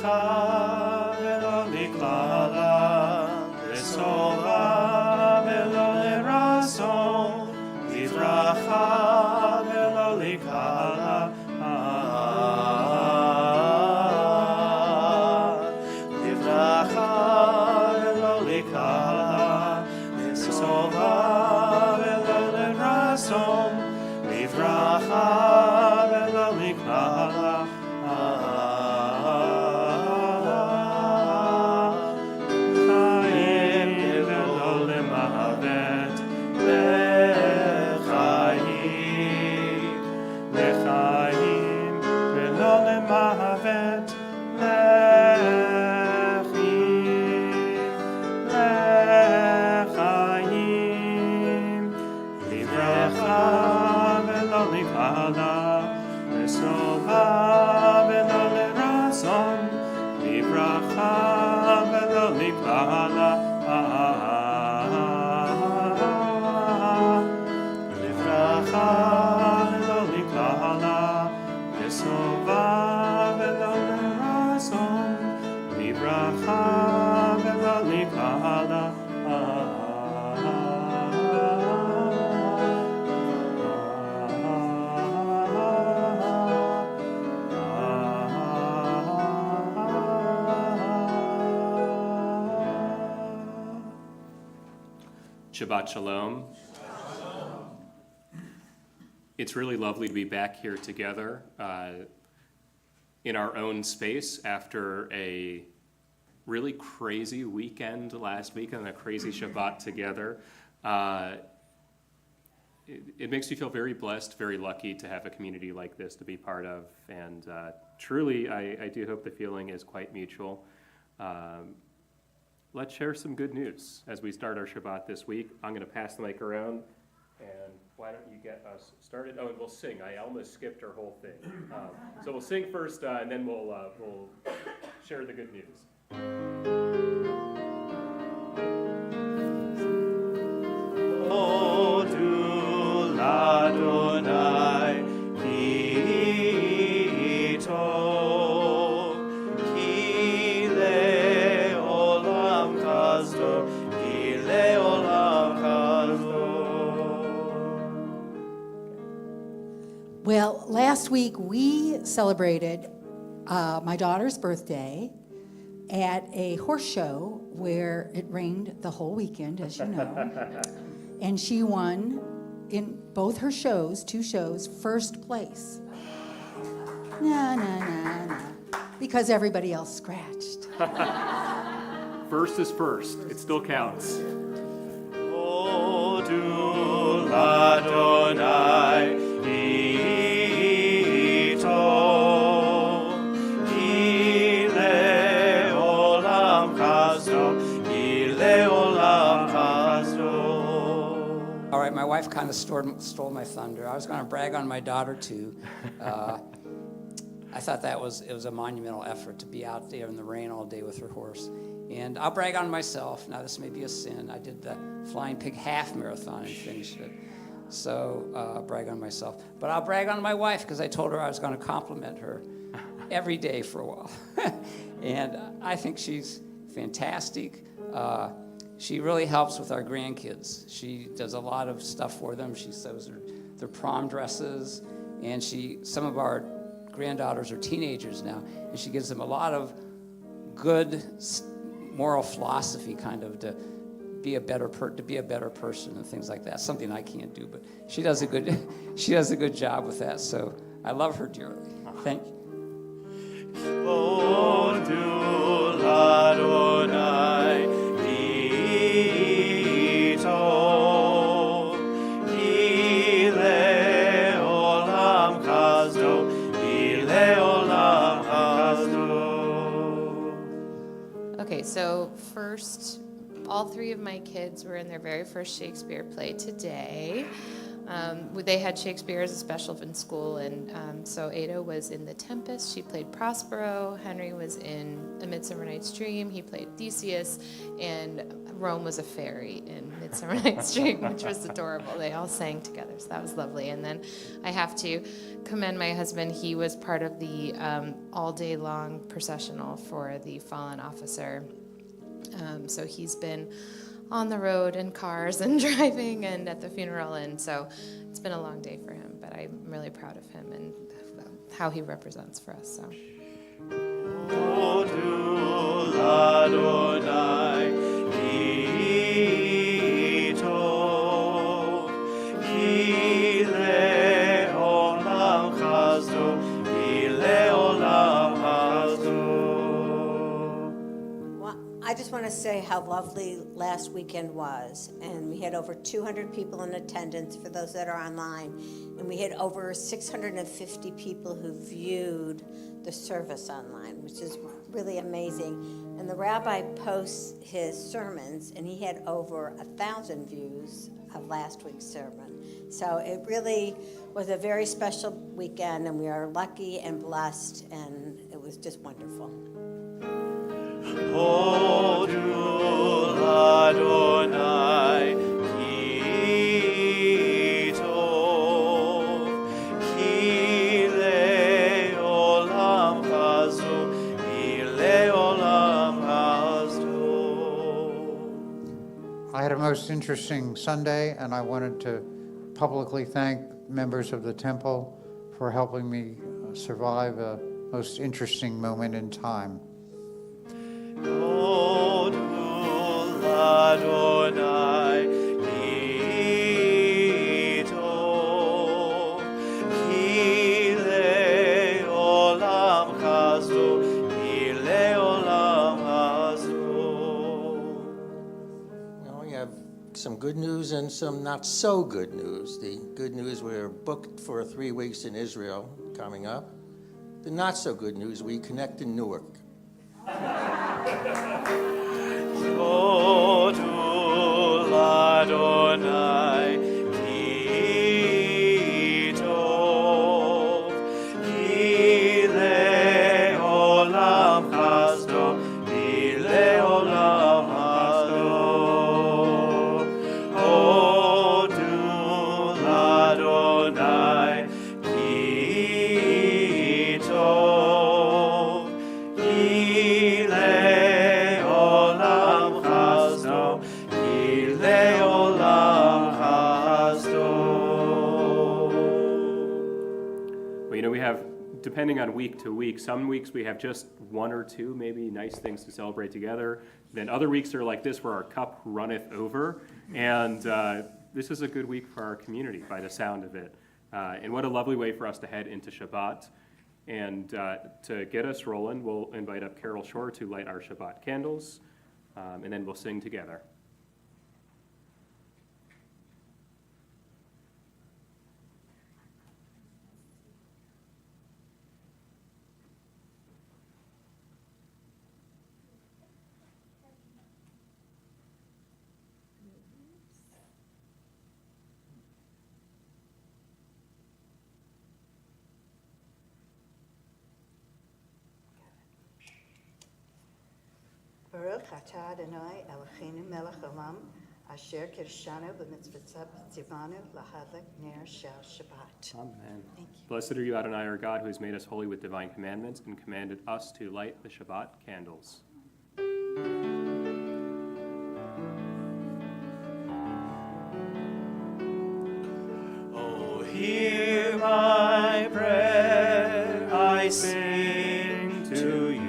לברכה ולא לקללה, לשובע ולא לרסון, לברכה ולא לקללה, לברכה ולא לקללה, לשובע ולא לרסון, לברכה ולא לקללה. Shabbat Shalom. It's really lovely to be back here together in our own space after a really crazy weekend last week and a crazy Shabbat together. It makes me feel very blessed, very lucky to have a community like this to be part of, and truly I do hope the feeling is quite mutual. Let's share some good news as we start our Shabbat this week. I'm going to pass the mic around, and why don't you get us started? Oh, and we'll sing. I almost skipped our whole thing. So we'll sing first, and then we'll share the good news. Odu Ladonai Kito Ki Le'olam Kasdo Ki Le'olam Kasdo. Well, last week we celebrated my daughter's birthday at a horse show where it rained the whole weekend, as you know. And she won in both her shows, 2 shows, first place. No. Because everybody else scratched. First is first. It still counts. Odu Ladonai Ito Ki Le'olam Kasdo Ki Le'olam Kasdo. All right, my wife kind of stole my thunder. I was going to brag on my daughter too. I thought it was a monumental effort to be out there in the rain all day with her horse. And I'll brag on myself. Now, this may be a sin. I did the Flying Pig half marathon and finished it. So I'll brag on myself. But I'll brag on my wife because I told her I was going to compliment her every day for a while. And I think she's fantastic. She really helps with our grandkids. She does a lot of stuff for them. She sews their prom dresses. And some of our granddaughters are teenagers now. And she gives them a lot of good moral philosophy, kind of to be a better person and things like that. Something I can't do, but she does a good job with that. So I love her dearly. Thank you. Odu Ladonai Ito Ki Le'olam Kasdo Ki Le'olam Kasdo. Okay, so first, all 3 of my kids were in their very first Shakespeare play today. They had Shakespeare as a special in school, and so Ada was in The Tempest. She played Prospero. Henry was in A Midsummer Night's Dream. He played Theseus. And Rome was a fairy in Midsummer Night's Dream, which was adorable. They all sang together, so that was lovely. And then I have to commend my husband. He was part of the all-day-long processional for the fallen officer. So he's been on the road in cars and driving and at the funeral, and so it's been a long day for him, but I'm really proud of him and how he represents for us. So. Odul Adonai, ki tov, ki le'olam chazdo, ki le'olam chazdo. Well, I just want to say how lovely last weekend was, and we had over 200 people in attendance for those that are online, and we had over 650 people who viewed the service online, which is really amazing. And the rabbi posts his sermons, and he had over 1,000 views of last week's sermon. So it really was a very special weekend, and we are lucky and blessed, and it was just wonderful. Odul Adonai, ki tov, ki le'olam chazdo, ki le'olam chazdo. I had a most interesting Sunday, and I wanted to publicly thank members of the temple for helping me survive a most interesting moment in time. Odul Adonai, ki tov, ki le'olam chazdo, ki le'olam chazdo. Now we have some good news and some not so good news. The good news, we're booked for 3 weeks in Israel coming up. The not so good news, we connect in Newark. Odul Adonai, ki tov, ki le'olam chazdo, ki le'olam chazdo. Odul Adonai, ki tov, ki le'olam chazdo, ki le'olam chazdo. Well, we have, depending on week to week, some weeks we have just one or two maybe nice things to celebrate together. Then other weeks are like this where our cup runneth over. And this is a good week for our community by the sound of it. And what a lovely way for us to head into Shabbat. And to get us rolling, we'll invite up Carol Shore to light our Shabbat candles, and then we'll sing together. Baruch atah Adonai Eloheinu melech olam, asher kirshanu b'mitzvotav tzivanu lahadlik ner shel Shabbat. Amen. Thank you. Blessed are you, Adonai, our God, who has made us holy with divine commandments and commanded us to light the Shabbat candles. Oh, hear my prayer, I sing to you.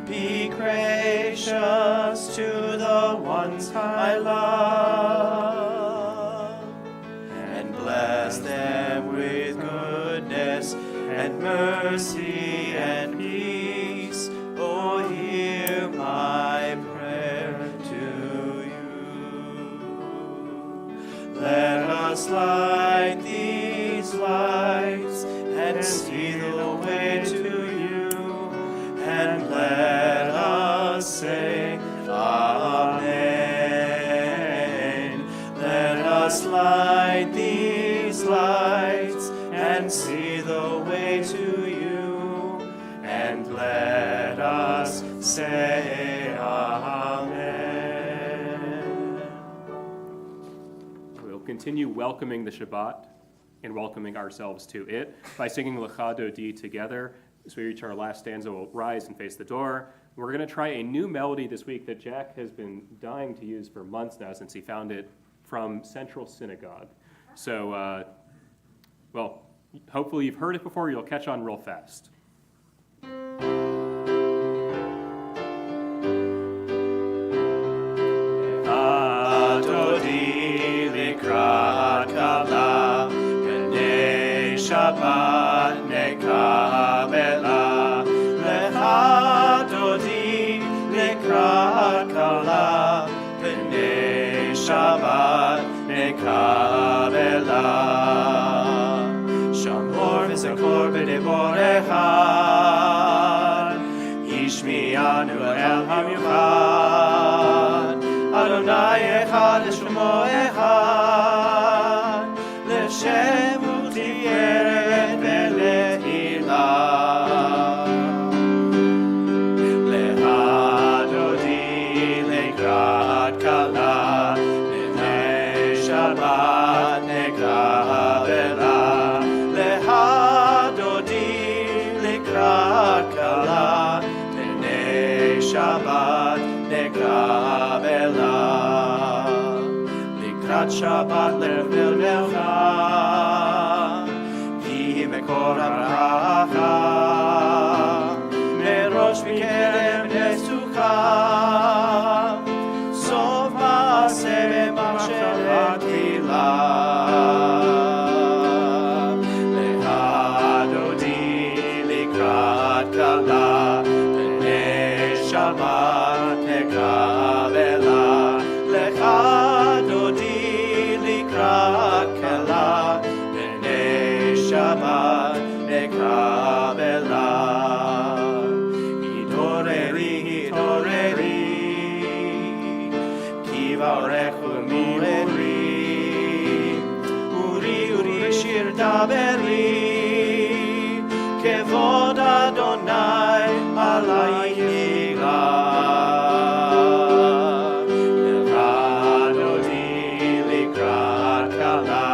Be gracious to the ones I love, and bless them with goodness and mercy and peace. Oh, hear my prayer to you. Let us light these lights and see the way to you, and let us say Amen. Let us light these lights and see the way to you, and let us say Amen. continue welcoming the Shabbat and welcoming ourselves to it by singing Lecha Dodi together. As we reach our last stanza, we'll rise and face the door. We're going to try a new melody this week that Jack has been dying to use for months now since he found it from Central Synagogue. So, well, hopefully you've heard it before. You'll catch on real fast. Adodi likrat kala, b'nei Shabbat nekabela. Lecha dodi likrat kala, b'nei Shabbat nekabela. Shamor v'zakor b'dibor echad, yishmi'anu el hamiuchad. Adonai echad l'shemo echad, l'shem u'tiferet ve'lehilah. Lecha dodi likrat kala, b'nei Shabbat nekabela. Lecha dodi likrat kala, b'nei Shabbat nekabela. Likrat Shabbat level lecha, ki mekor habracha, merosh mikerem nesucha, sof ma'aseh b'machshavah tefila. Lecha dodi likrat kala, b'nei Shabbat nekabela. Lecha dodi likrat kala, b'nei Shabbat nekabela. Hidoreri, hidoreri, ki varechu mi'uri. Uri, uri, shir daberi, kevod Adonai alayich nigla. Lecha dodi likrat kala,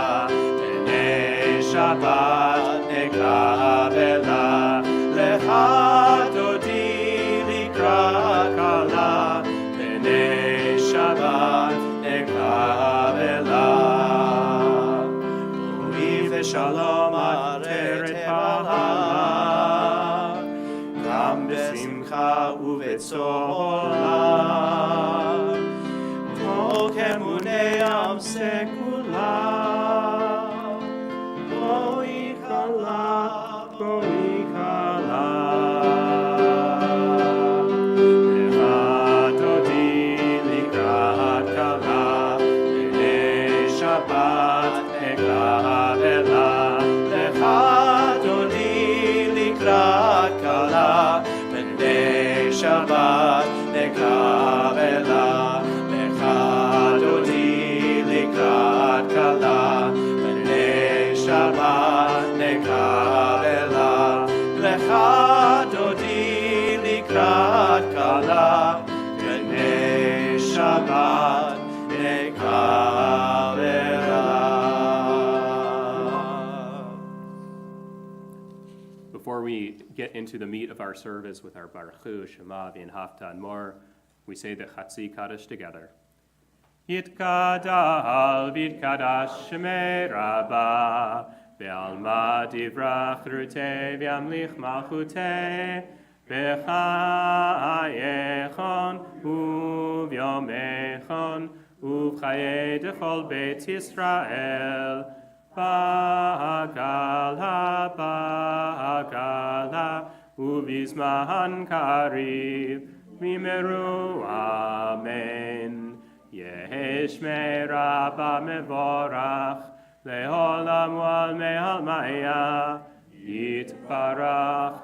b'nei Shabbat nekabela. Lecha dodi likrat kala, b'nei Shabbat nekabela. Boi v'shalom ateret ba'ala, gam b'simcha u'b'tzola. Kol kemunei am sekula, boi kala, boi kala. Lecha dodi likrat kala, b'nei Shabbat nekabela. Lecha dodi likrat kala, b'nei Shabbat nekabela. Lecha dodi likrat kala, b'nei Shabbat nekabela. Lecha dodi likrat kala, b'nei Shabbat nekabela. Before we get into the meat of our service with our Baruch Hu, Shema, V'inhafta, and more, we say the Chatzi Kaddish together. Yitkadal v'yitkadash shemei Rabba, ve'alma divrach rutei v'yamlich malchutei, b'chayechon u'v'yomechon u'v'chayei dechol beit Yisrael, ba'agala u'v'zman kariv v'meru amen. Yehesh me Rabba mevorach le'olam u'al me'almaya yitbarach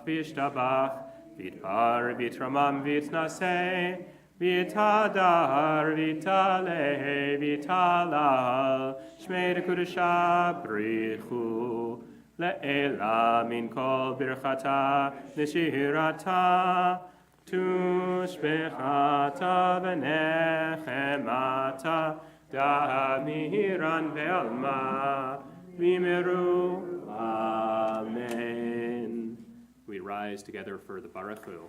v'ishtabach v'itbar v'itramam v'itnaseh v'itadar v'itale v'talal shmei dekudusha brichu le'ela min kol birchata neshirata tushbechata v'nechemata damiran ve'alma, v'meru. Amen. We rise together for the Baruchu.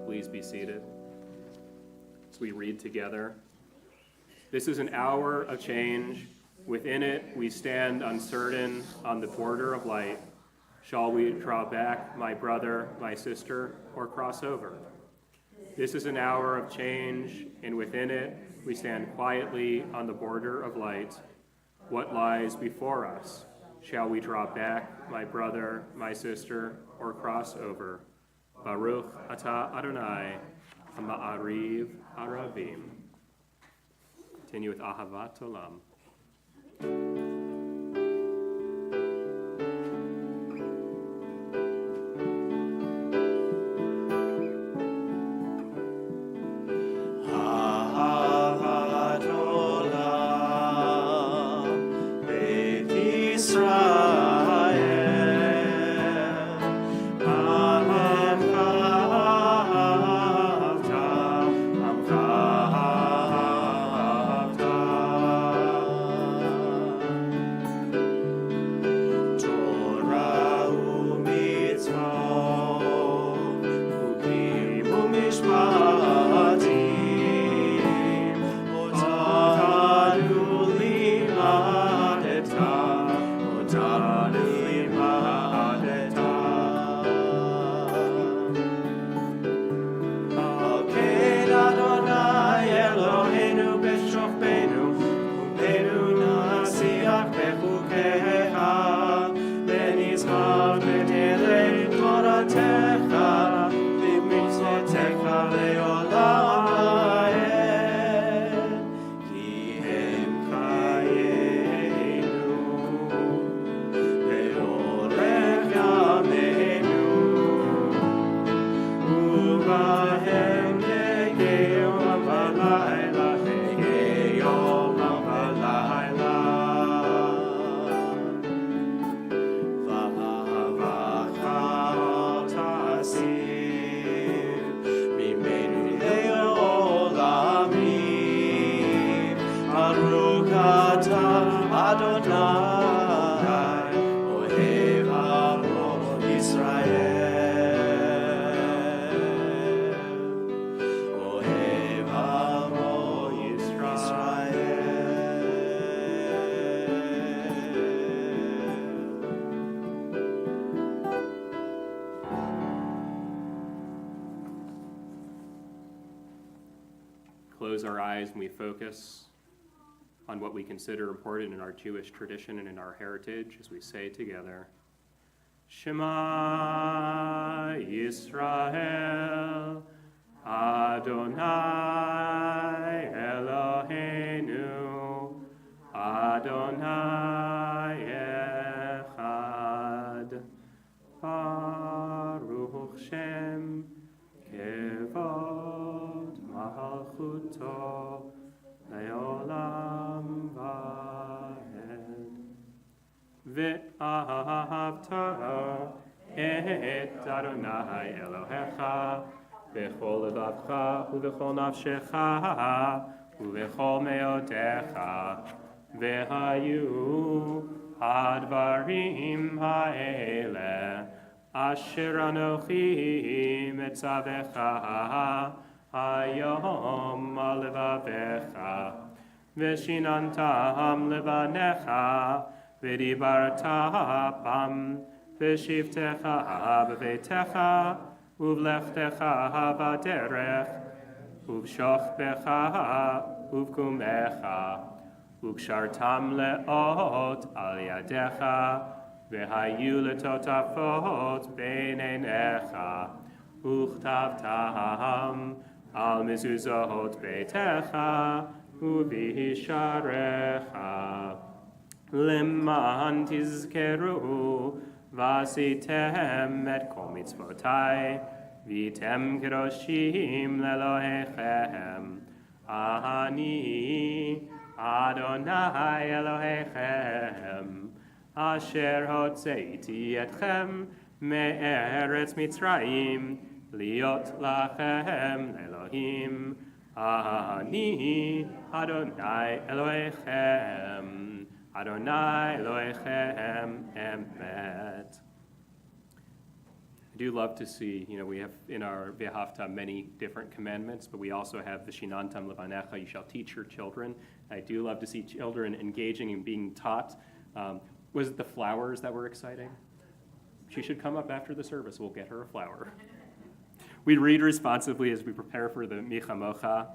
Please be seated as we read together. This is an hour of change. Within it, we stand uncertain on the border of light. Shall we draw back, my brother, my sister, or cross over? This is an hour of change, and within it, we stand quietly on the border of light. What lies before us? Shall we draw back, my brother, my sister, or cross over? Baruch atah Adonai, ha'ma'ariv harabim. Continue with Ahavat Olam. Close our eyes and we focus on what we consider important in our Jewish tradition and in our heritage as we say together, Shema Yisrael, Adonai Eloheinu, Adonai Echad, Baruch Shem Kevod Malchuto Leolam Vaed. Ve'ahavta et Adonai Elohecha, b'chol levavcha u'b'chol nafshecha u'b'chol meotecha, v'hayu hadvarim ha'ele asher anochi metzavecha hayom al levavecha, v'shinantam levanecha v'dibarta bam v'shivtecha b'veitecha uvlechtecha b'derech uvshochbecha uvkumecha ukshartam leot al yadecha v'hayu letotafot beinenecha uchtavtam al mezuzot beitecha uvisharecha leman tizkeru vasitem et kol mitzvotai vitem kedoshim lelohechem ani Adonai Elohechem asher hotzeiti etchem me'eretz Mitzrayim liot lachem Elohim ani Adonai Elohechem Adonai Elohechem emet. I do love to see, we have in our V'ahavta many different commandments, but we also have the Shinantam Levanecha, you shall teach your children. I do love to see children engaging and being taught. Was it the flowers that were exciting? She should come up after the service. We'll get her a flower. We read responsibly as we prepare for the Michamocha.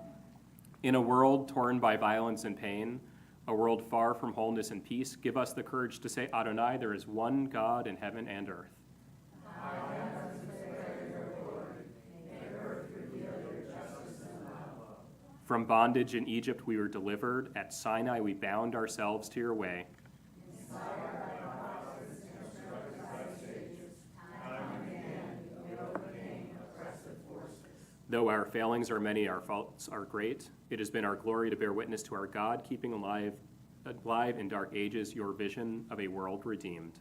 In a world torn by violence and pain, a world far from wholeness and peace, give us the courage to say, Adonai, there is one God in heaven and earth. From bondage in Egypt we were delivered. At Sinai we bound ourselves to your way. Though our failings are many, our faults are great, it has been our glory to bear witness to our God, keeping alive in dark ages your vision of a world redeemed.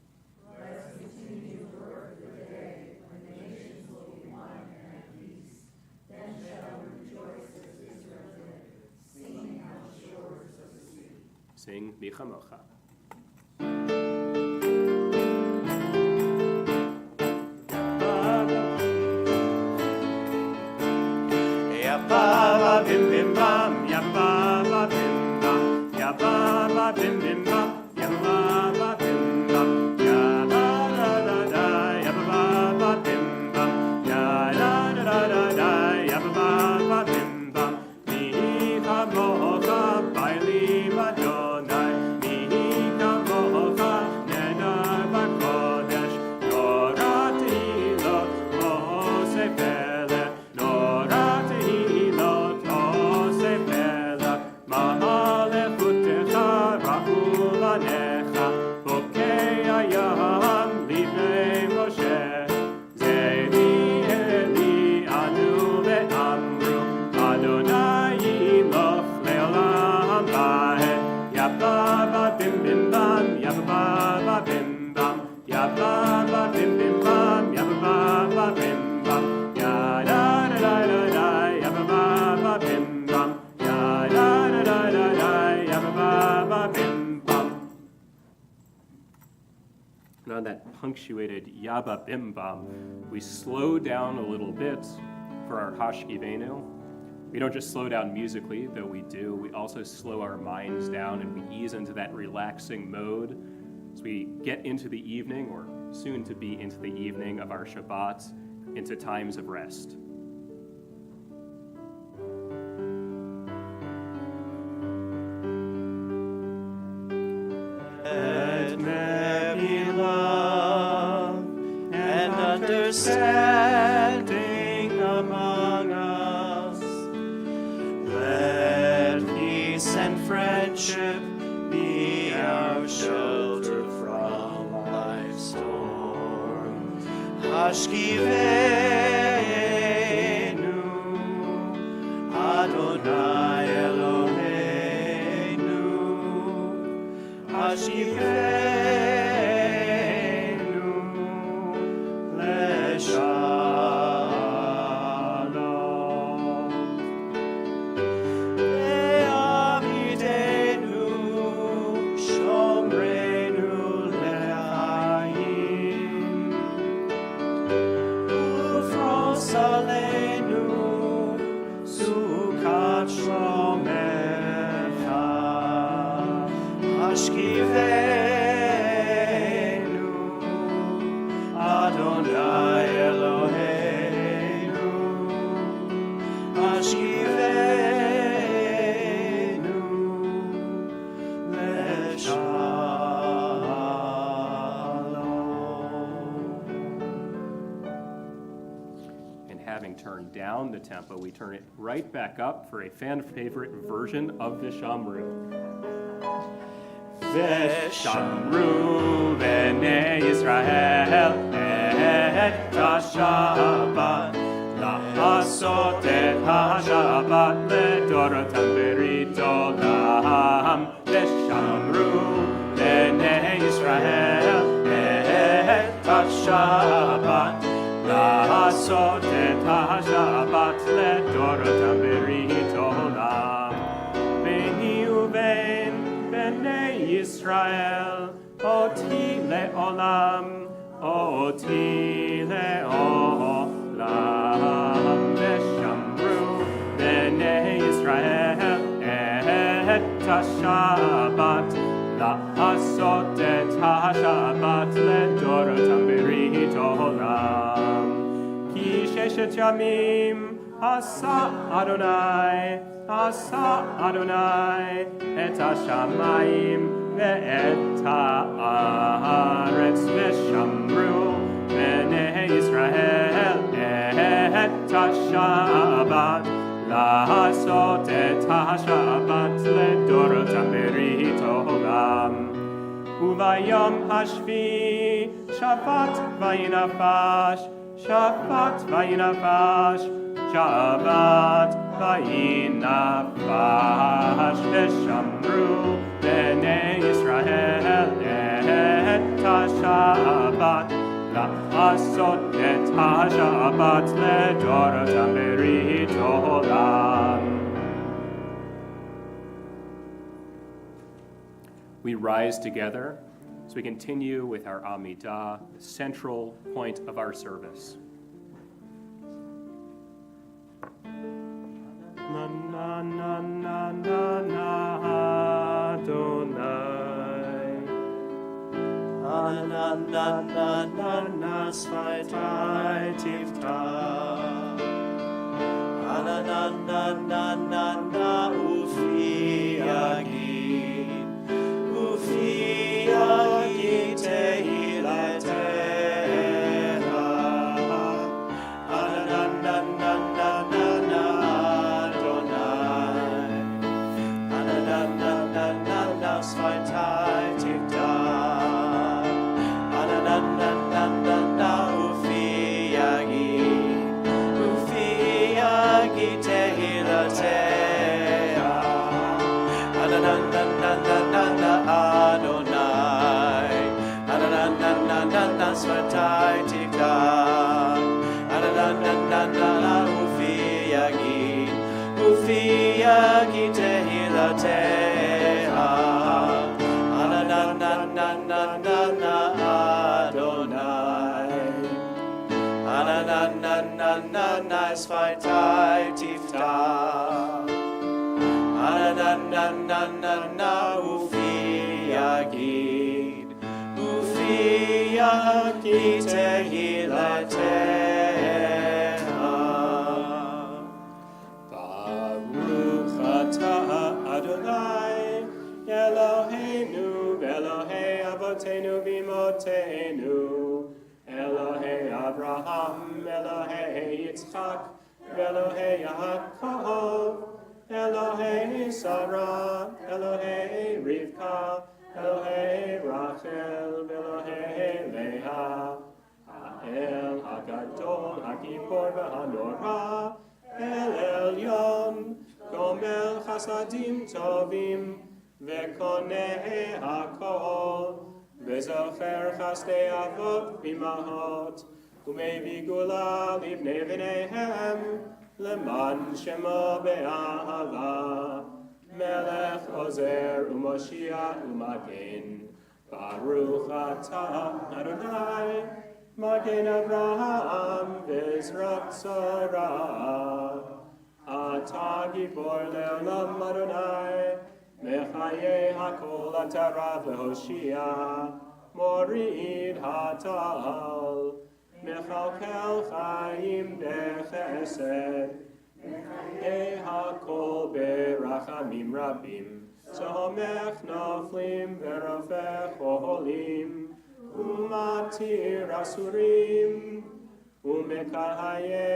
Sing Michamocha. Ya baba bim bim bam, ya baba bim bam, ya baba bim bim bam, ya baba bim bam, ya da da da da, ya baba bim bam, ya da da da da da, ya baba bim bam. Mi chamocha baili Adonai, mi chamocha nedar b'kodesh, norat hilot oseh pele, norat hilot oseh pele, ma'alechutecha ra'u lanecha, bokei hayam livnei Moshe, zedi eli anu ve'amru, Adonai yiloch le'olam va'ed, ya baba bim bim bam, ya baba bim bam, ya baba bim bim bam, ya baba bim bam, ya da da da da da, ya baba bim bam, ya da da da da da, ya baba bim bam. And on that punctuated Yaba Bim Bam, we slow down a little bit for our Hashkivenu. We don't just slow down musically, though we do. We also slow our minds down and we ease into that relaxing mode as we get into the evening, or soon to be into the evening of our Shabbat, into times of rest. Let there be love and understanding among us. Let peace and friendship be our shelter from life's storm. Hashkivenu, Adonai Eloheinu. Hashkivenu, Lesha. aleinu, sukat shlomecha, ashkivenu, Adonai Eloheinu, ashkivenu leshalom. And having turned down the tempo, we turn it right back up for a fan favorite version of the Shamru. Veshamru b'nei Yisrael et ha-Shabbat la'asot et ha-Shabbat ledorotam berit olam. Veshamru b'nei Yisrael et ha-Shabbat la'asot et ha-Shabbat ledorotam berit olam. Beni uvein Bnei Yisrael, oti le'olam, oti le'olam. Veshamru Bnei Yisrael et ha-Shabbat, la'asot et ha-Shabbat ledorotam berit olam. Ki sheshet yamim asa Adonai et ha-shamayim ve'et ha'aretz. Veshamru b'nei Yisrael et ha-Shabbat la'asot et ha-Shabbat ledorotam berit olam. Uvayom hashvi Shabbat vayinafash, Shabbat vayinafash, Shabbat vayinafash. Veshamru b'nei Yisrael et ha-Shabbat la'asot et ha-Shabbat ledorotam berit olam. We rise together as we continue with our Amidah, the central point of our service. Na na na na na na Adonai. Na na na na na na Svaitai Tivta. Na na na na na na Ufi Agid. Ufi Agid Tehileteha. Na na na na na na na Adonai. Na na na na na na Svaitai Tivta. Na na na na na na Ufi Agid. Ufi Agid Tehileteha. Na na na na na na na Adonai. Na na na na na na Svaitai Tivta. Na na na na na na Ufi Agid. Ufi Agid Tehileteha. Na na na na na na na Adonai. Na na na na na na na Svaitai Tivta. Na na na na na na Ufi Agid. Ufi Agid Tehileteha. Baruch atah Adonai Eloheinu Elohei Avotenu V'Imotenu Elohei Abraham Elohei Yitzchak Elohei Yaakov Elohei Sarah, Elohei Rivka, Elohei Rachel, Elohei Leah, Ha'el HaGadol, HaGibor v'Hanora, El Elyon, Gomel Chasadim Tovim, V'Koneh HaKol, V'Zocher Chasdei Avot B'Imahot, U'Mevi Gula Livnei V'neihem, Leman Shema Be'ahava, Melech Ozer U'Moshiach U'Magen, Baruch atah Adonai, Magen Avraham v'Ezrat Sarah. Ata gibor le'olam Adonai, mechaye hakol atarav lehoshia, morid hatal, mechalkel chaim bechesed, mechaye hakol berachamim rabim, somech noflim verofech oholim, umatir asurim, umekahaye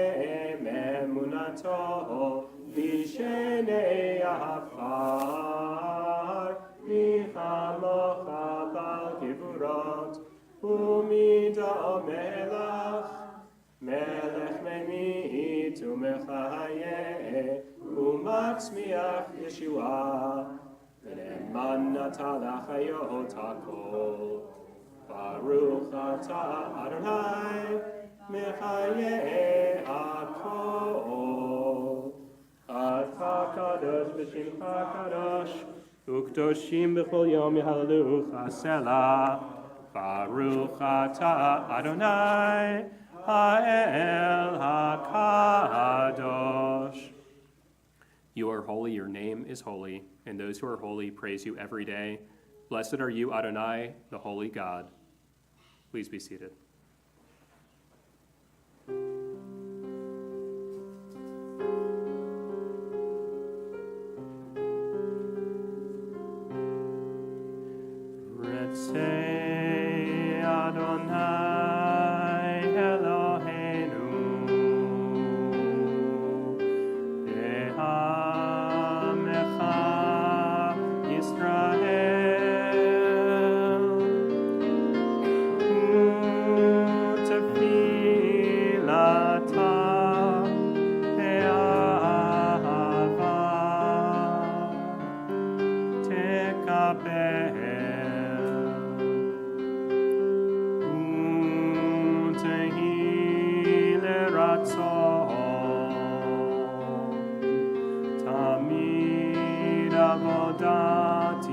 emunato bishenei afar michalocha bal kivurot umida melech melech memit umechahaye umatzmiach Yeshua v'ne'eman nata l'chayot hakol Baruch atah Adonai Mechaye Akol Ata Kadosh B'Shimcha Kadosh Ukdoshim B'chol Yom Yehallelucha Selah Baruch Ata Adonai Ha'el HaKadosh. You are holy, your name is holy, and those who are holy praise you every day. Blessed are you, Adonai, the holy God. Please be seated. Say Adonai Eloheinu De'amecha Yisrael Utefilata Be'ahava Tekabel Tamid avodat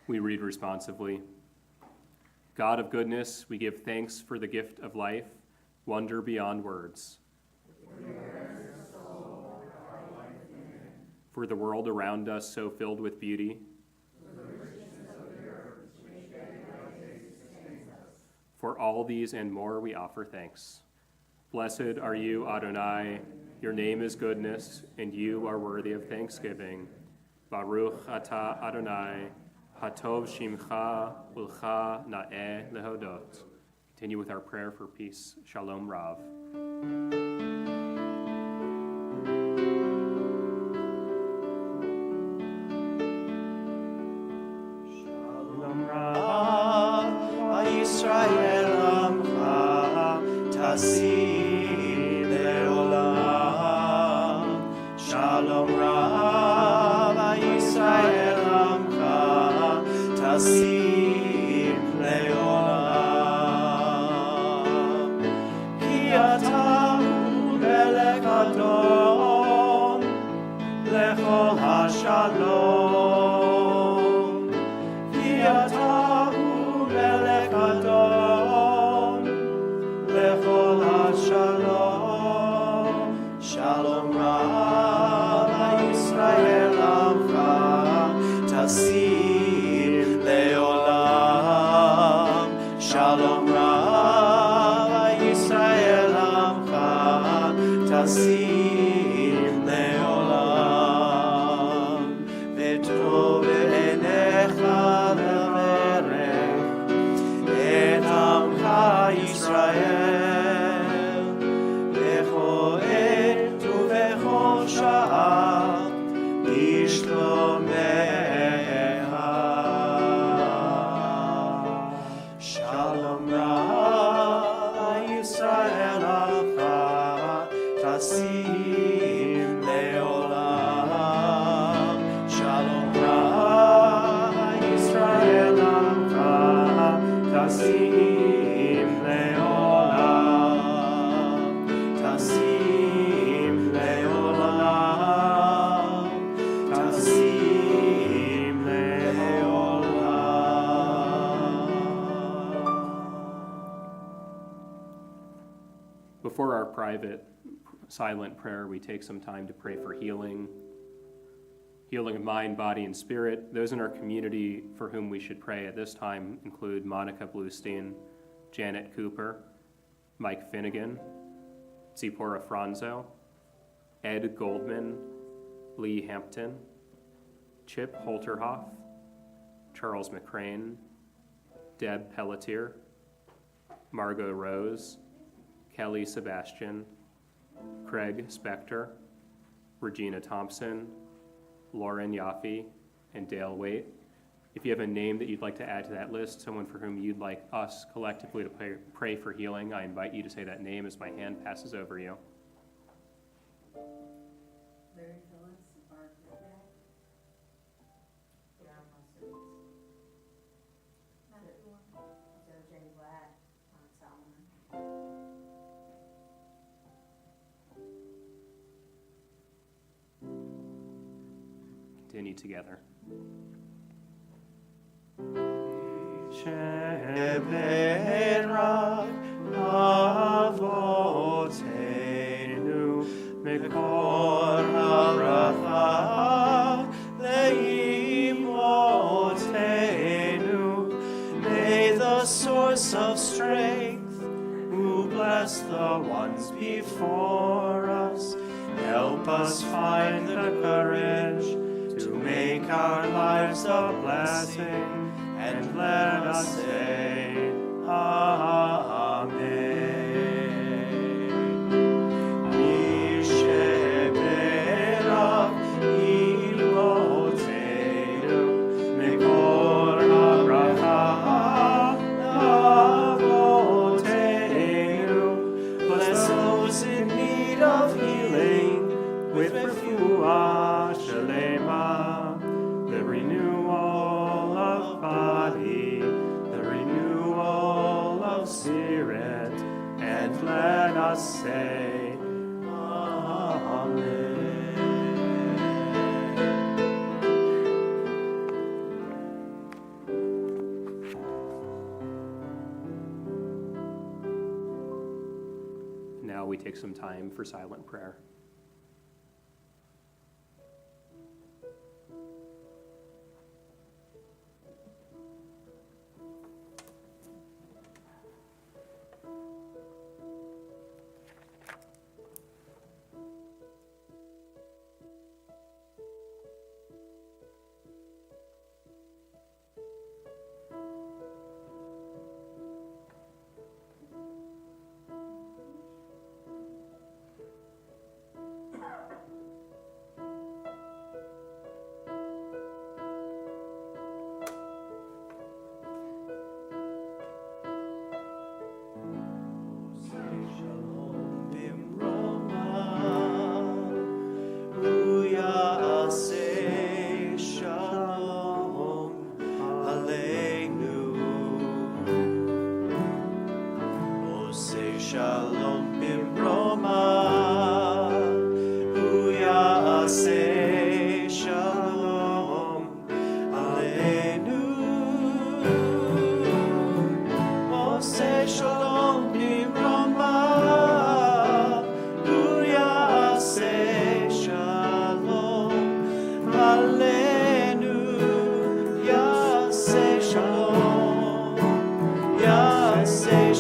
We read responsively. God of goodness, we give thanks for the gift of life, wonder beyond words. For the world around us so filled with beauty. For all these and more we offer thanks. Blessed are you, Adonai, your name is goodness, and you are worthy of thanksgiving. Baruch Ata Adonai, Hatov Shimcha Ulcha Na'eh Lehodot. Continue with our prayer for peace. Shalom Rav. Shalom Rav, Yisrael Amcha, Tasih Leolam. Shalom Rav, Yisrael Amcha, Tasih Leolam. Ki atahu melech Adon, lechol hashalom. Ki atahu melech Adon, lechol hashalom. Shalom Rav, Yisrael Amcha, Tasih Leolam. Shalom Rav, Yisrael Amcha, Tasih Leolam. V'tov b'einecha le'merech et Amcha Yisrael, b'chol עת ובכל שעה בשלומך. Shalom Rav, Yisrael Amcha, Tasih Leolam. Shalom Rav, Yisrael Amcha, Tasih Leolam. Tasih Leolam. Tasih Leolam. Before our private silent prayer, we take some time to pray for healing of mind, body, and spirit. Those in our community for whom we should pray at this time include Monica Bluestein, Janet Cooper, Mike Finnegan, Zipporah Franzo, Ed Goldman, Lee Hampton, Chip Holterhoff, Charles McCrane, Deb Pelletier, Margot Rose, Kelly Sebastian, Craig Spector, Regina Thompson, Lauren Yaffe, and Dale Waite. If you have a name that you'd like to add to that list, someone for whom you'd like us collectively to pray for healing, I invite you to say that name as my hand passes over you. Larry Phillips, Barb Whitbeck, John Wilson, Joe J. Black, Ron Solomon. Continue together. Sheberach avotenu mekor habracha leimotenu. May the source of strength, who bless the ones before us, help us find the courage to make our lives a blessing, and let us say, Amen. Misheberach ilmotenu, mekor habracha avotenu. Bless those in need of healing with refuah shalema, the renewal of body, the renewal of spirit, and let us say, Amen. Now we take some time for silent prayer.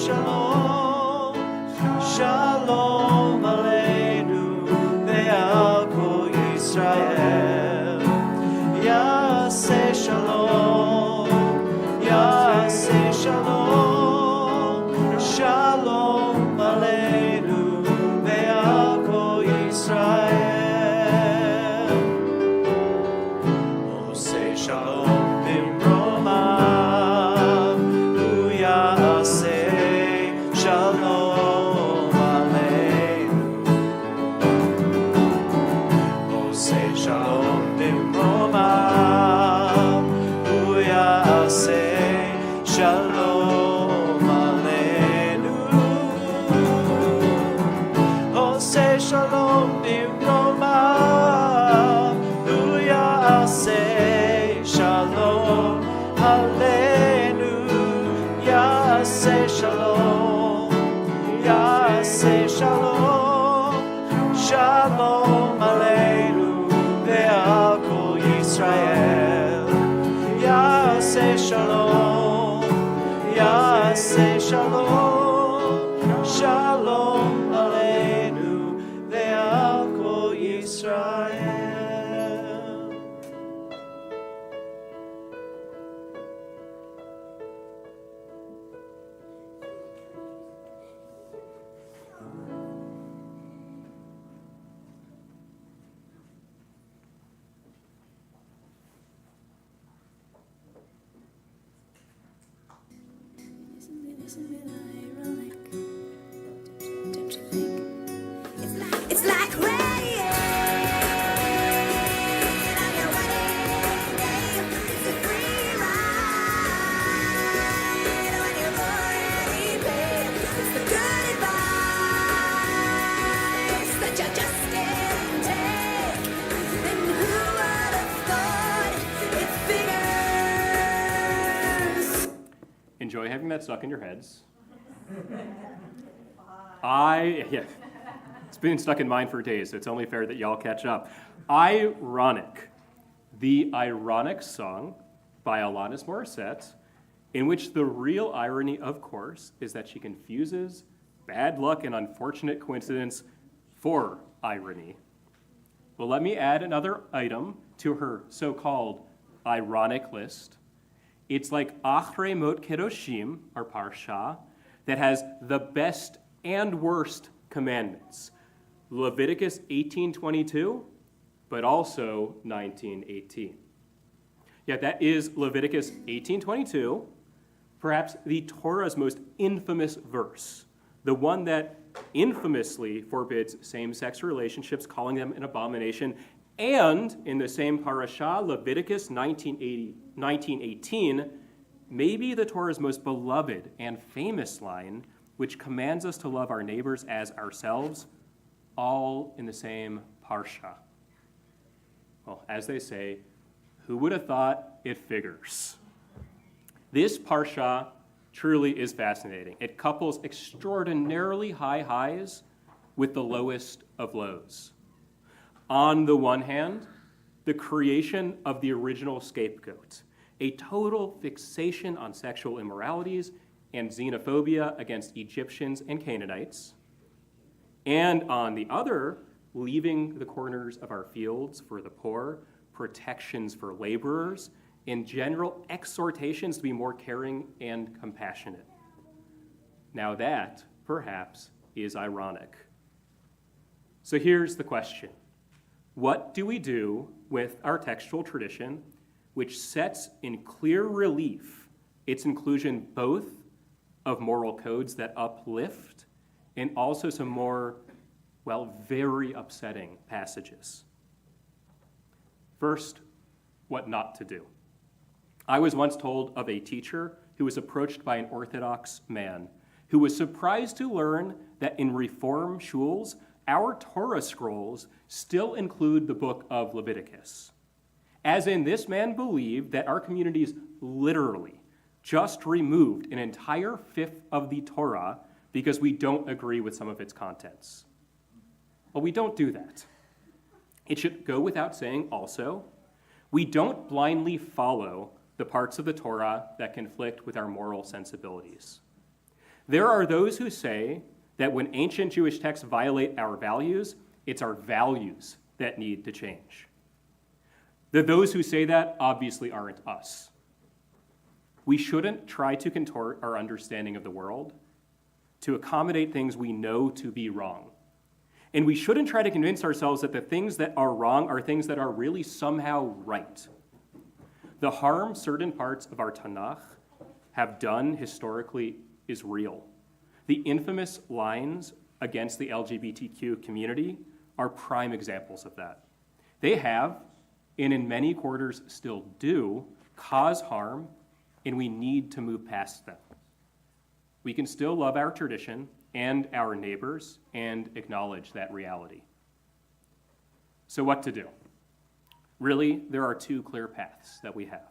shalom, shalom aleinu ve'al kol Yisrael. Yaseh shalom, yaseh shalom, shalom aleinu ve'al kol Yisrael. Oseh shalom bimromav, hu yaseh shalom aleinu. Oseh shalom bimromav, hu yaseh shalom aleinu. Oseh shalom bimromav, hu yaseh shalom aleinu. Yaseh shalom, yaseh shalom, shalom aleinu ve'al kol Yisrael. Yaseh shalom, yaseh shalom, shalom aleinu ve'al kol Yisrael. Isn't it ironic? Don't you think? It's like rain on your wedding day. It's a free ride when you've already paid. It's the good advice that you just didn't take. And who would have thought it figures? Enjoy having that stuck in your heads. It's been stuck in mine for days, so it's only fair that y'all catch up. Ironic. The ironic song by Alanis Morissette, in which the real irony, of course, is that she confuses bad luck and unfortunate coincidence for irony. Well, let me add another item to her so-called ironic list. It's like Achrei Mot Kedoshim, our parsha, that has the best and worst commandments. Leviticus 18:22, but also 19:18. Yeah, that is Leviticus 18:22, perhaps the Torah's most infamous verse, the one that infamously forbids same-sex relationships, calling them an abomination, and in the same parasha, Leviticus 19:18, maybe the Torah's most beloved and famous line, which commands us to love our neighbors as ourselves, all in the same parsha. Well, as they say, who would have thought? It figures. This parsha truly is fascinating. It couples extraordinarily high highs with the lowest of lows. On the one hand, the creation of the original scapegoat, a total fixation on sexual immoralities and xenophobia against Egyptians and Canaanites. And on the other, leaving the corners of our fields for the poor, protections for laborers, and general exhortations to be more caring and compassionate. Now that, perhaps, is ironic. So here's the question. What do we do with our textual tradition, which sets in clear relief its inclusion both of moral codes that uplift and also some more, very upsetting passages? First, what not to do. I was once told of a teacher who was approached by an Orthodox man who was surprised to learn that in Reform shuls, our Torah scrolls still include the book of Leviticus. As in, this man believed that our communities literally just removed an entire fifth of the Torah because we don't agree with some of its contents. Well, we don't do that. It should go without saying also, we don't blindly follow the parts of the Torah that conflict with our moral sensibilities. There are those who say that when ancient Jewish texts violate our values, it's our values that need to change. Those who say that obviously aren't us. We shouldn't try to contort our understanding of the world to accommodate things we know to be wrong. And we shouldn't try to convince ourselves that the things that are wrong are things that are really somehow right. The harm certain parts of our Tanakh have done historically is real. The infamous lines against the LGBTQ community are prime examples of that. They have, and in many quarters still do, cause harm, and we need to move past them. We can still love our tradition and our neighbors and acknowledge that reality. So what to do? Really, there are two clear paths that we have.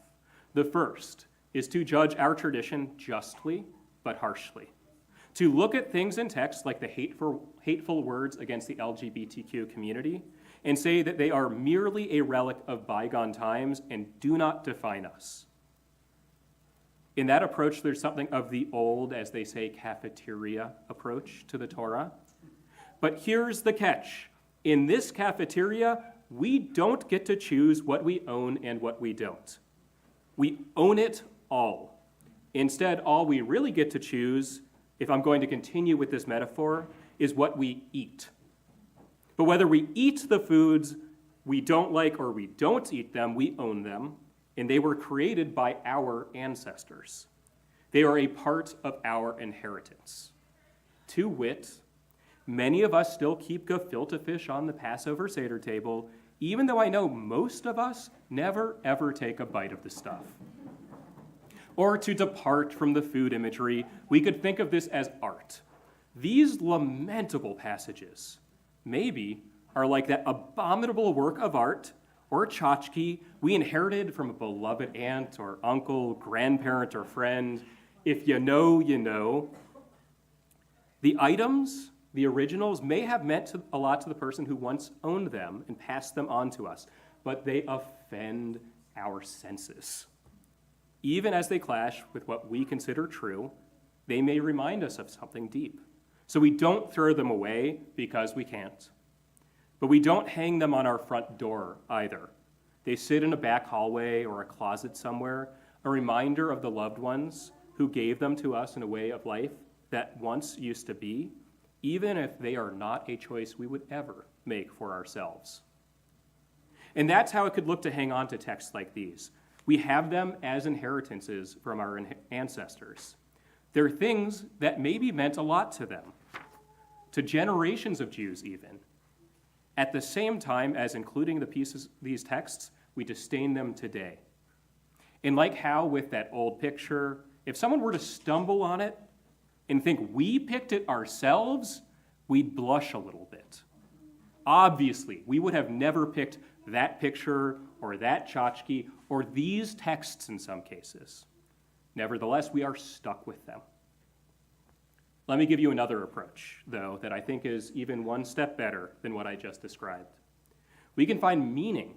The first is to judge our tradition justly but harshly. To look at things in text like the hateful words against the LGBTQ community and say that they are merely a relic of bygone times and do not define us. In that approach, there's something of the old, as they say, cafeteria approach to the Torah. But here's the catch. In this cafeteria, we don't get to choose what we own and what we don't. We own it all. Instead, all we really get to choose, if I'm going to continue with this metaphor, is what we eat. But whether we eat the foods we don't like or we don't eat them, we own them. And they were created by our ancestors. They are a part of our inheritance. To wit, many of us still keep gefilte fish on the Passover Seder table, even though I know most of us never ever take a bite of the stuff. Or to depart from the food imagery, we could think of this as art. These lamentable passages, maybe, are like that abominable work of art or tchotchke we inherited from a beloved aunt or uncle, grandparent, or friend. If you know, you know. The items, the originals, may have meant a lot to the person who once owned them and passed them on to us, but they offend our senses. Even as they clash with what we consider true, they may remind us of something deep. So we don't throw them away because we can't. But we don't hang them on our front door either. They sit in a back hallway or a closet somewhere, a reminder of the loved ones who gave them to us in a way of life that once used to be, even if they are not a choice we would ever make for ourselves. And that's how it could look to hang on to texts like these. We have them as inheritances from our ancestors. They're things that maybe meant a lot to them, to generations of Jews even. At the same time as including these texts, we disdain them today. And like how with that old picture, if someone were to stumble on it and think we picked it ourselves, we'd blush a little bit. Obviously, we would have never picked that picture or that tchotchke or these texts in some cases. Nevertheless, we are stuck with them. Let me give you another approach, though, that I think is even one step better than what I just described. We can find meaning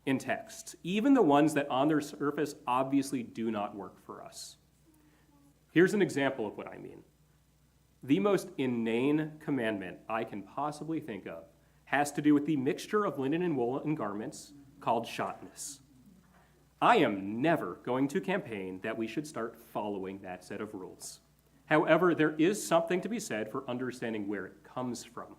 in texts, even the ones that on their surface obviously do not work for us. Here's an example of what I mean. The most inane commandment I can possibly think of has to do with the mixture of linen and woolen garments called shatnez. I am never going to campaign that we should start following that set of rules. However, there is something to be said for understanding where it comes from.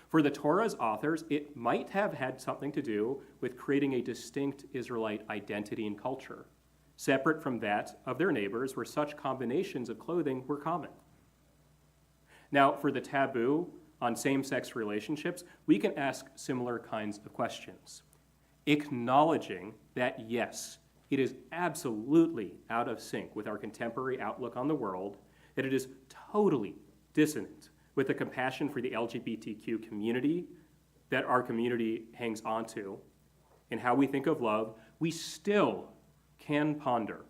For the Torah's authors, it might have had something to do with creating a distinct Israelite identity and culture, separate from that of their neighbors where such combinations of clothing were common. Now, for the taboo on same-sex relationships, we can ask similar kinds of questions, acknowledging that, yes, it is absolutely out of sync with our contemporary outlook on the world, that it is totally dissonant with the compassion for the LGBTQ community that our community hangs on to and how we think of love, we still can ponder,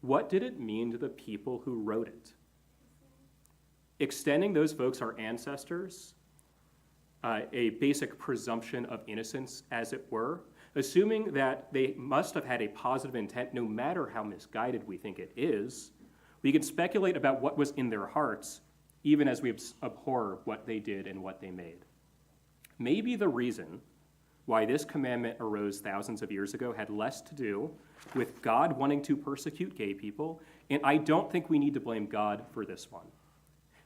what did it mean to the people who wrote it? Extending those folks, our ancestors, a basic presumption of innocence, as it were, assuming that they must have had a positive intent no matter how misguided we think it is, We can speculate about what was in their hearts, even as we abhor what they did and what they made. Maybe the reason why this commandment arose thousands of years ago had less to do with God wanting to persecute gay people, and I don't think we need to blame God for this one.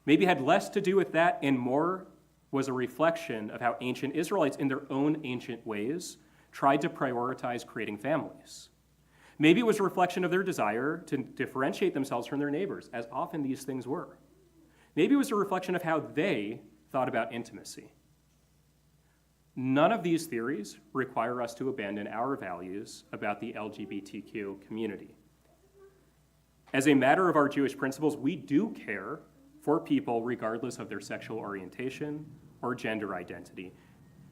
Maybe it had less to do with that and more was a reflection of how ancient Israelites, in their own ancient ways, tried to prioritize creating families. Maybe it was a reflection of their desire to differentiate themselves from their neighbors, as often these things were. Maybe it was a reflection of how they thought about intimacy. None of these theories require us to abandon our values about the LGBTQ community. As a matter of our Jewish principles, we do care for people regardless of their sexual orientation or gender identity.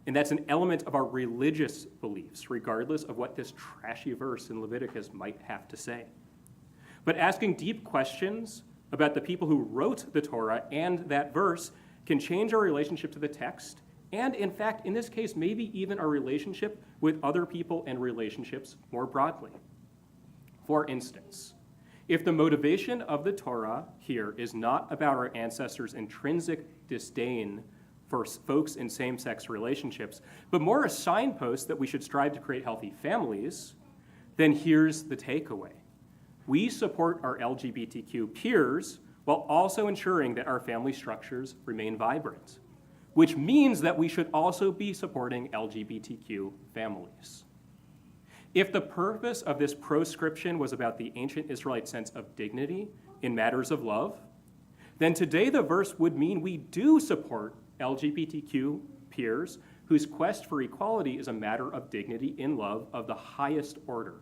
And that's an element of our religious beliefs, regardless of what this trashy verse in Leviticus might have to say. But asking deep questions about the people who wrote the Torah and that verse can change our relationship to the text, and in fact, in this case, maybe even our relationship with other people and relationships more broadly. For instance, if the motivation of the Torah here is not about our ancestors' intrinsic disdain for folks in same-sex relationships, but more a signpost that we should strive to create healthy families, then here's the takeaway. We support our LGBTQ peers while also ensuring that our family structures remain vibrant, which means that we should also be supporting LGBTQ families. If the purpose of this proscription was about the ancient Israelite sense of dignity in matters of love, then today the verse would mean we do support LGBTQ peers whose quest for equality is a matter of dignity in love of the highest order.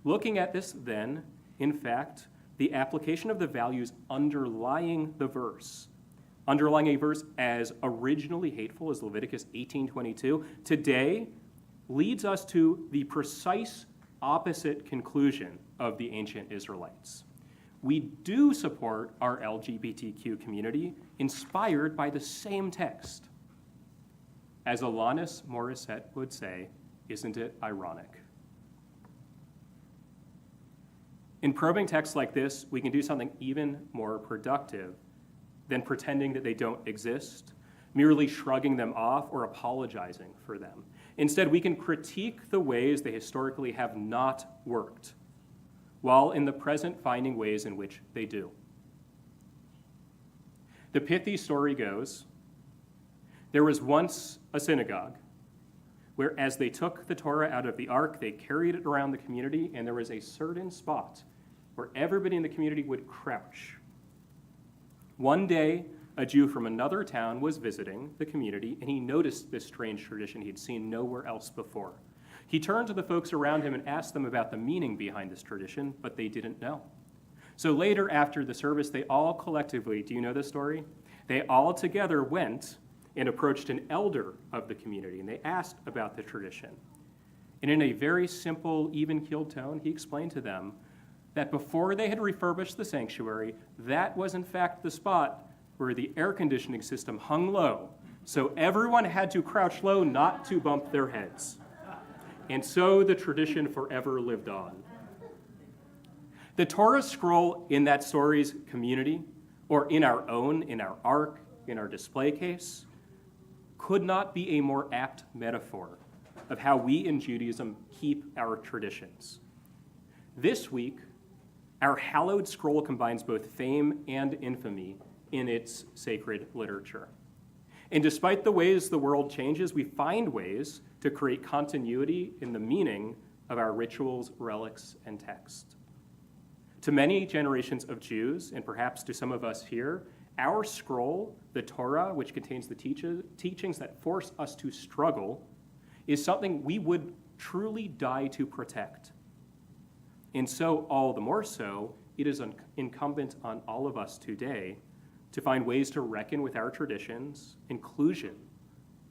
Looking at this then, in fact, the application of the values underlying the verse, underlying a verse as originally hateful as Leviticus 18:22, today leads us to the precise opposite conclusion of the ancient Israelites. We do support our LGBTQ community inspired by the same text. As Alanis Morissette would say, isn't it ironic? In probing texts like this, we can do something even more productive than pretending that they don't exist, merely shrugging them off or apologizing for them. Instead, we can critique the ways they historically have not worked, while in the present finding ways in which they do. The pithy story goes, there was once a synagogue where as they took the Torah out of the ark, they carried it around the community, and there was a certain spot where everybody in the community would crouch. One day, a Jew from another town was visiting the community, and he noticed this strange tradition he'd seen nowhere else before. He turned to the folks around him and asked them about the meaning behind this tradition, but they didn't know. So later, after the service, they all collectively, do you know this story? They all together went and approached an elder of the community, and they asked about the tradition. And in a very simple, even-keeled tone, he explained to them that before they had refurbished the sanctuary, that was in fact the spot where the air conditioning system hung low, so everyone had to crouch low not to bump their heads. And so the tradition forever lived on. The Torah scroll in that story's community, or in our own, in our ark, in our display case, could not be a more apt metaphor of how we in Judaism keep our traditions. This week, our hallowed scroll combines both fame and infamy in its sacred literature. And despite the ways the world changes, we find ways to create continuity in the meaning of our rituals, relics, and text. To many generations of Jews, and perhaps to some of us here, our scroll, the Torah, which contains the teachings that force us to struggle, is something we would truly die to protect. And so, all the more so, it is incumbent on all of us today to find ways to reckon with our traditions, inclusion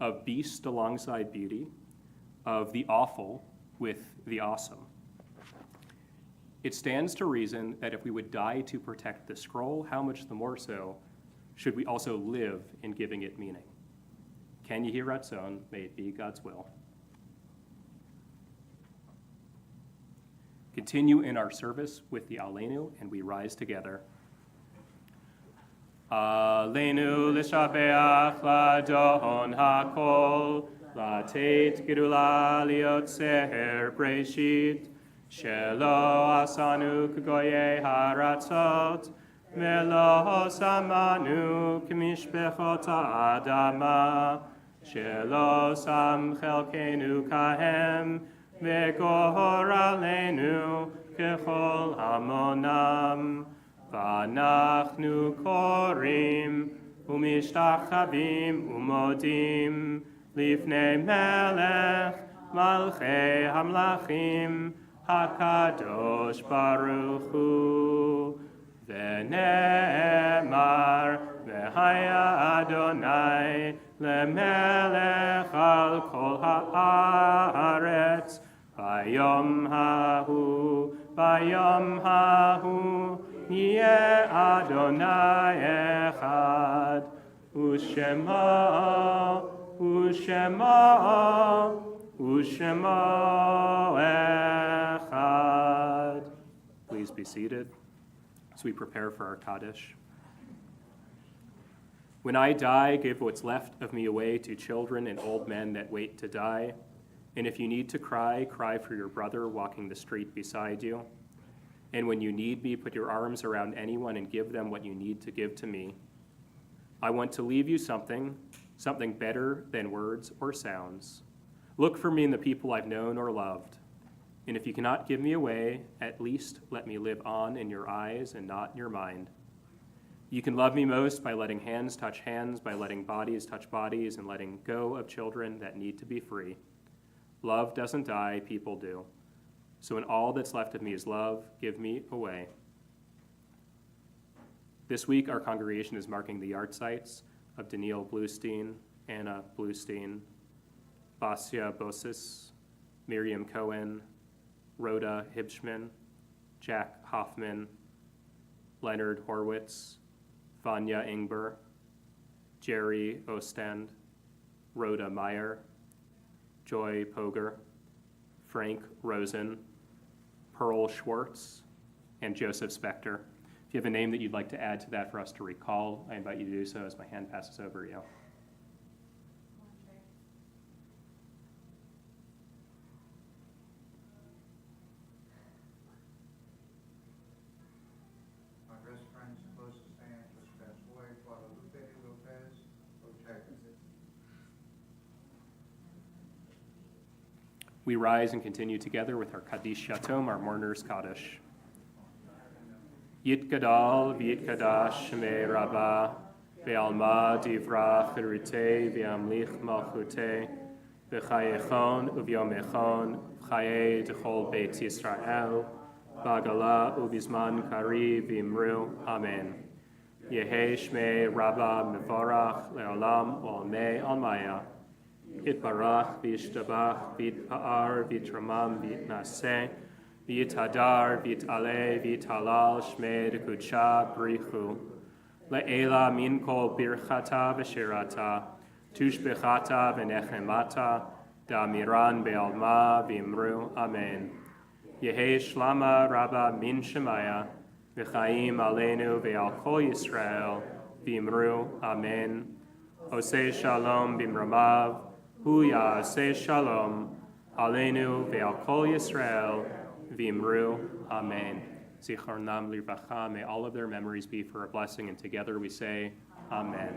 of beast alongside beauty, of the awful with the awesome. It stands to reason that if we would die to protect the scroll, how much the more so should we also live in giving it meaning? Can you hear Ratzon? May it be God's will. continue in our service with the Aleinu, and we rise together. Aleinu l'shabeach l'adon hakol, l'teit gedula liotzer breshit, shelo asanu k'goyei haratzot, velo samanu k'mishpechot ha'adama, shelo sam chelkenu kahem, v'gor aleinu kechol hamonam. V'anachnu korim u'mishtachavim u'modim lifnei melech malchei hamlachim hakadosh baruch hu. V'ne'emar v'haya Adonai lemelech al kol haaretz bayom hahu Yeh Adonai echad, u'shemo echad. Please be seated as we prepare for our Kaddish. When I die, give what's left of me away to children and old men that wait to die. And if you need to cry, cry for your brother walking the street beside you. And when you need me, put your arms around anyone and give them what you need to give to me. I want to leave you something better than words or sounds. Look for me in the people I've known or loved. And if you cannot give me away, at least let me live on in your eyes and not in your mind. You can love me most by letting hands touch hands, by letting bodies touch bodies, and letting go of children that need to be free. Love doesn't die, people do. So when all that's left of me is love, give me away. This week, our congregation is marking the yard sites of Daniel Bluestein, Anna Bluestein, Basia Bosis, Miriam Cohen, Rhoda Hibschman, Jack Hoffman, Leonard Horwitz, Vanya Ingber, Jerry Ostend, Rhoda Meyer, Joy Poger, Frank Rosen, Pearl Schwartz, and Joseph Spector. If you have a name that you'd like to add to that for us to recall, I invite you to do so as my hand passes over you. My best friend's closest aunt just passed away, Guadalupe Lopez Ortega. We rise and continue together with our Kaddish Yatom, our mourner's Kaddish. Yitgadal v'yitkadash shmei Rabba, ve'alma divrach cherutei ve'amlich malchutei, v'chayechon u'vyomechon, v'chaye d'chol beit Yisrael, b'agala u'bizman kari v'imru, Amen. Yehi shmei Rabba mevorach le'olam u'almei almaya. Yitbarach v'yishtabach v'yitpa'ar v'yitramam v'yitnaseh v'yithadar v'yit'aleh v'yithalal shmei d'kudsha b'richu le'ela min kol birchata v'shirata tushbechata v'nechemata da'amiran be'alma v'imru Amen. Yehi shlama rabba min shemaya v'chaim aleinu ve'al kol Yisrael v'imru Amen. Oseh shalom b'mramav Hu ya'aseh shalom, aleinu ve'al kol Yisrael, v'imru, Amen. Zichronam livracha, may all of their memories be for a blessing, and together we say, Amen.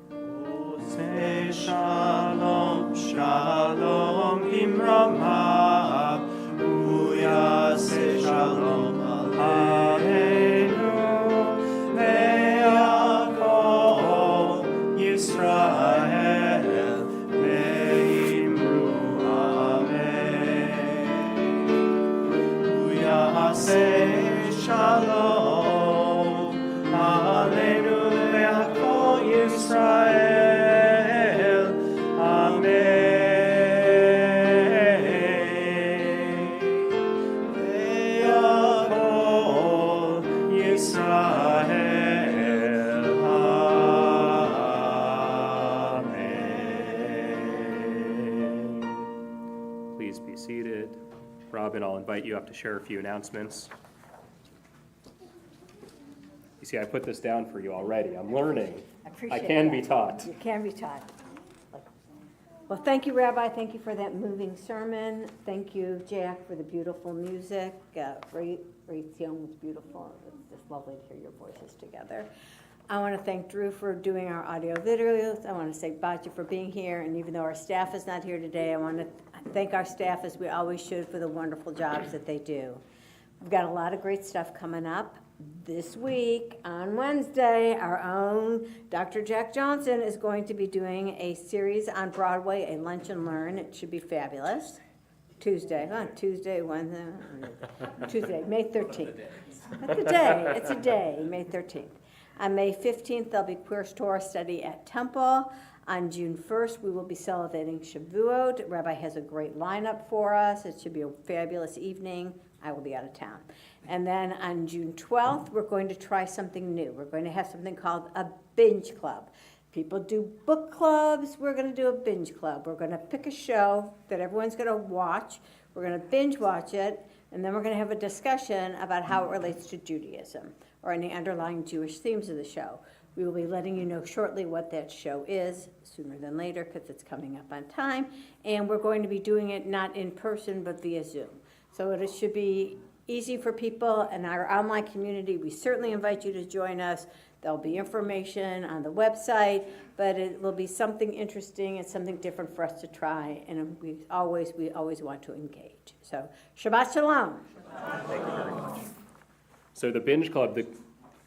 Oseh shalom, shalom b'mramav, Hu ya'aseh shalom, aleinu ve'al kol Yisrael, ve'imru Amen. Hu ya'aseh shalom, aleinu ve'al kol Yisrael, Amen. Ve'al kol Yisrael, Please be seated. Club, and I'll invite you up to share a few announcements. You see, I put this down for you already. I'm learning. I can be taught. You can be taught. Well, thank you, Rabbi. Thank you for that moving sermon. Thank you, Jack, for the beautiful music. Raytheon was beautiful. It's just lovely to hear your voices together. I want to thank Drew for doing our audio videos. I want to thank Batya for being here. And even though our staff is not here today, I want to thank our staff, as we always should, for the wonderful jobs that they do. We've got a lot of great stuff coming up. This week, on Wednesday, our own Dr. Jack Johnson is going to be doing a series on Broadway, a Lunch and Learn. It should be fabulous. Tuesday, Wednesday, Tuesday, May 13th. It's a day, May 13th. On May 15th, there'll be Queer Torah study at Temple. On June 1st, we will be celebrating Shavuot. Rabbi has a great lineup for us. It should be a fabulous evening. I will be out of town. And then on June 12th, we're going to try something new. We're going to have something called a binge club. People do book clubs. We're going to do a binge club. We're going to pick a show that everyone's going to watch. We're going to binge watch it. And then we're going to have a discussion about how it relates to Judaism or any underlying Jewish themes of the show. We will be letting you know shortly what that show is, sooner than later, because it's coming up on time. And we're going to be doing it not in person, but via Zoom. So it should be easy for people in our online community. We certainly invite you to join us. There'll be information on the website, but it will be something interesting and something different for us to try. And we always want to engage. So Shabbat Shalom. Thank you very much. So the binge club,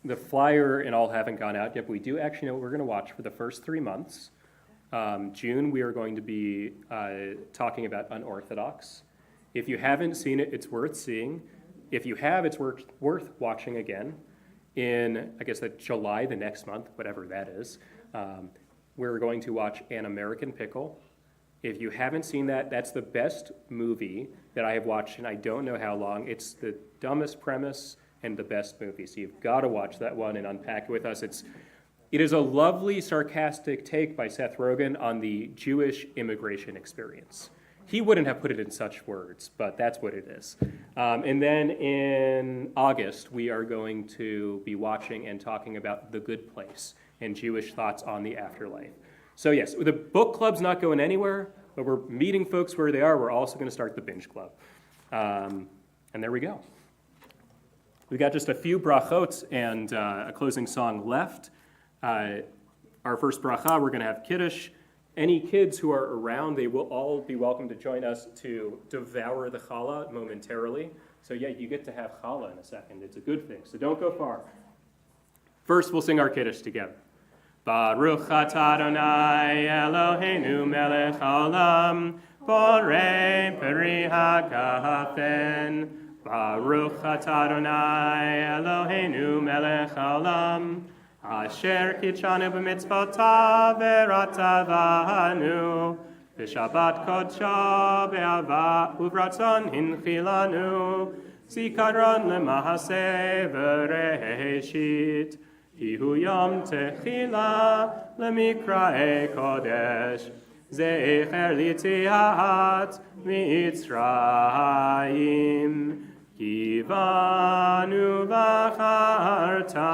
the flyer and all haven't gone out yet, but we do actually know what we're going to watch for the first 3 months. June, we are going to be talking about Unorthodox. If you haven't seen it, it's worth seeing. If you have, it's worth watching again. In, I guess, July, the next month, whatever that is, we're going to watch An American Pickle. If you haven't seen that, that's the best movie that I have watched in I don't know how long. It's the dumbest premise and the best movie. So you've got to watch that one and unpack it with us. It is a lovely, sarcastic take by Seth Rogen on the Jewish immigration experience. He wouldn't have put it in such words, but that's what it is. And then in August, we are going to be watching and talking about The Good Place and Jewish thoughts on the afterlife. So yes, the book club's not going anywhere, but we're meeting folks where they are. We're also going to start the binge club. And there we go. We've got just a few brachot and a closing song left. Our first bracha, we're going to have Kiddush. Any kids who are around, they will all be welcome to join us to devour the challah momentarily. So yeah, you get to have challah in a second. It's a good thing, so don't go far. First, we'll sing our Kiddush together. Baruch atah Adonai Eloheinu melech haolam, borei peri hagafen. Baruch atah Adonai Eloheinu melech haolam, Asher kitchanu b'mitzvotav v'ratavanu, v'shabbat kodsho be'ava uvratzon hinchilanu, zikaron lemahaseh v'reheshit, hihu yom techila lemikrae kodesh, zecher litziat mitzrayim, kivanu v'charta,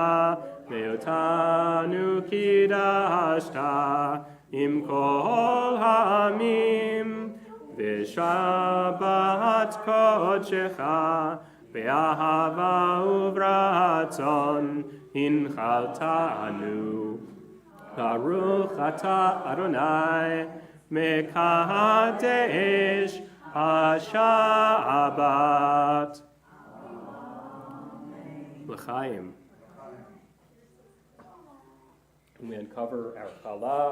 Meotanu kidashta im kol hamim, v'shabbat kodshecha, be'ahava uvratzon hinchaltanu. Baruch atah Adonai mekadesh ha-shabbat. L'chaim. We uncover our challah.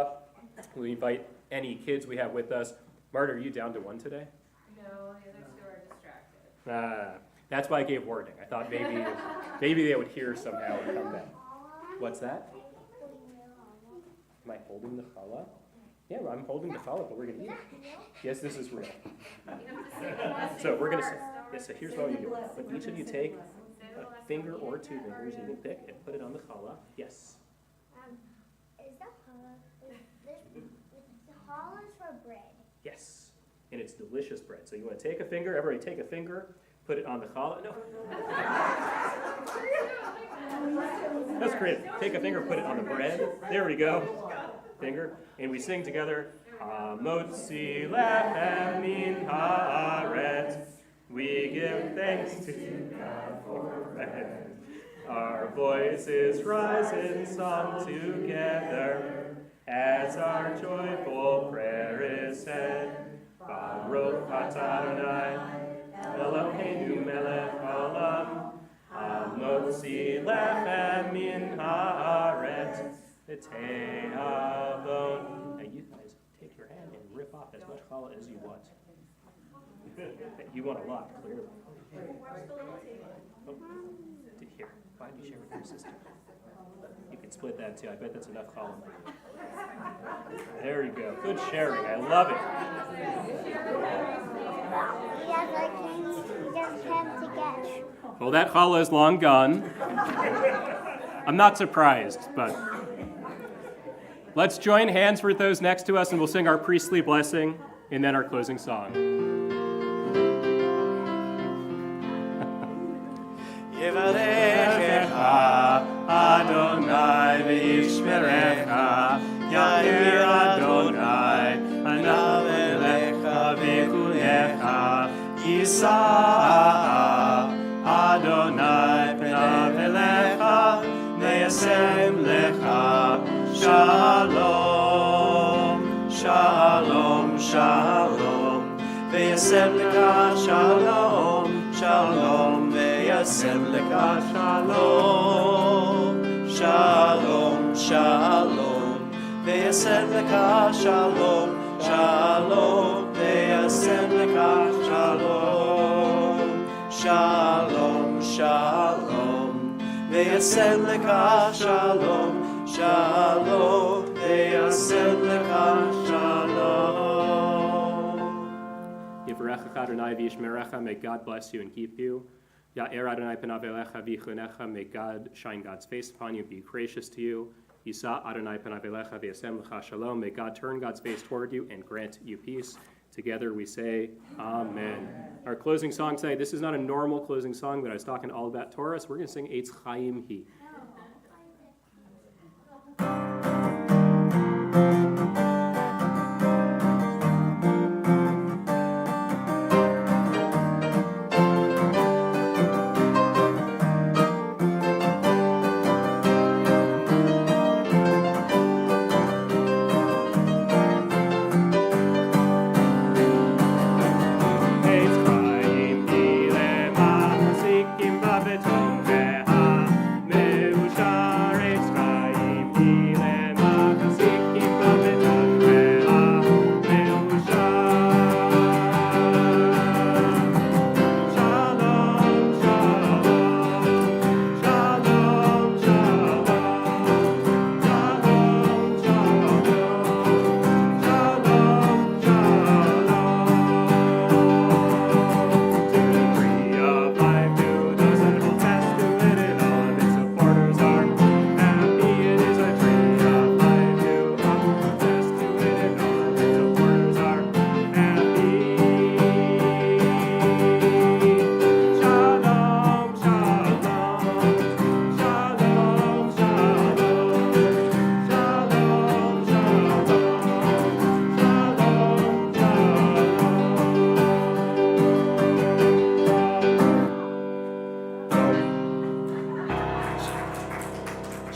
We invite any kids we have with us. Marta, are you down to one today? No, the other two are distracted. That's why I gave warning. I thought maybe they would hear somehow and come back. What's that? Am I holding the challah? Yeah, I'm holding the challah, but we're going to eat it. Yes, this is real. So we're going to say, yes, so here's what you do. But each of you take a finger or 2 fingers, you can pick, and put it on the challah. Yes. Is that challah? The challah is for bread. Yes. and it's delicious bread. So you want to take a finger, everybody take a finger, put it on the challah. No. That's great. Take a finger, put it on the bread. There we go. Finger. And we sing together. Hamotzi lechem min haaretz. We give thanks to God for bread. Our voices rise in song together as our joyful prayer is said. Baruch atah Adonai, Eloheinu melech haolam, hamotzi lechem min haaretz, v'tei avon. Now you guys take your hand and rip off as much challah as you want. You want a lot, clearly. Oh, here, why don't you share with your sister? You can split that too. I bet that's enough challah. There you go. Good sharing. I love it. Well, that challah is long gone. I'm not surprised, but let's join hands with those next to us and we'll sing our priestly blessing and then our closing song. Yevarechecha Adonai v'yishmerecha Ya'ir Adonai panav elecha v'kunecha Yisa Adonai panav elecha v'yasem lecha Shalom Shalom Shalom v'yasem lecha Shalom Shalom v'yasem lecha Shalom Shalom Shalom v'yasem lecha Shalom Shalom v'yasem lecha Shalom Shalom Shalom v'yasem lecha Shalom Shalom v'yasem lecha Shalom. Yivarechecha Adonai v'yishmerecha, may God bless you and keep you. Ya'er Adonai panav elecha v'chunecha, may God shine God's face upon you and be gracious to you. Yisa Adonai panav elecha v'yasem lecha shalom, may God turn God's face toward you and grant you peace. Together we say, Amen. Our closing song today, this is not a normal closing song, but I was talking all about Torah, so we're going to sing Eitz Chaim Hi.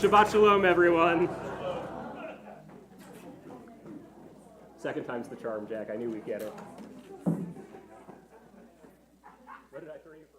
Shabbat shalom, everyone. Second time's the charm, Jack. I knew we'd get it. What did I throw you?